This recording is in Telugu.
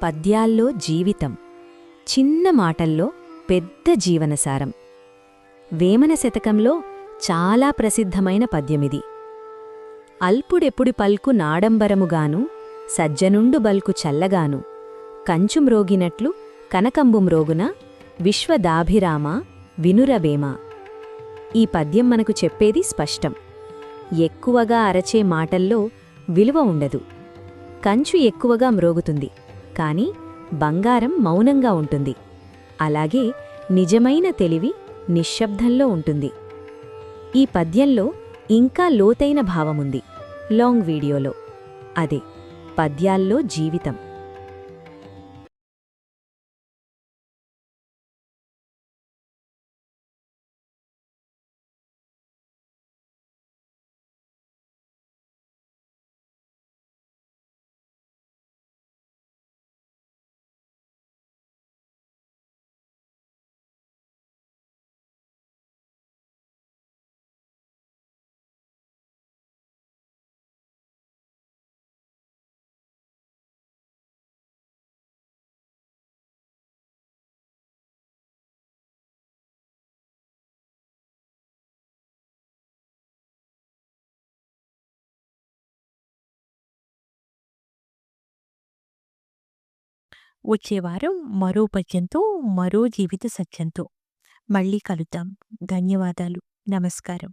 పద్యాల్లో జీవితం, చిన్న మాటల్లో పెద్ద జీవనసారం. వేమన శతకంలో చాలా ప్రసిద్ధమైన పద్యమిది. అల్పుడెపుడి పల్కు నాడంబరముగాను, సజ్జనుండు బల్కు చల్లగాను, కంచుమ్రోగినట్లు కనకంబుమ్రోగున, విశ్వదాభిరామ వినురవేమ. ఈ పద్యం మనకు చెప్పేది స్పష్టం. ఎక్కువగా అరచే మాటల్లో విలువ ఉండదు. కంచు ఎక్కువగా మ్రోగుతుంది, కాని బంగారం మౌనంగా ఉంటుంది. అలాగే నిజమైన తెలివి నిశ్శబ్దంలో ఉంటుంది. ఈ పద్యంలో ఇంకా లోతైన భావముంది లాంగ్ వీడియోలో. అదే పద్యాల్లో జీవితం. వచ్చే వారం మరో పద్యంతో, మరో జీవిత సత్యంతో మళ్ళీ కలుద్దాం. ధన్యవాదాలు. నమస్కారం.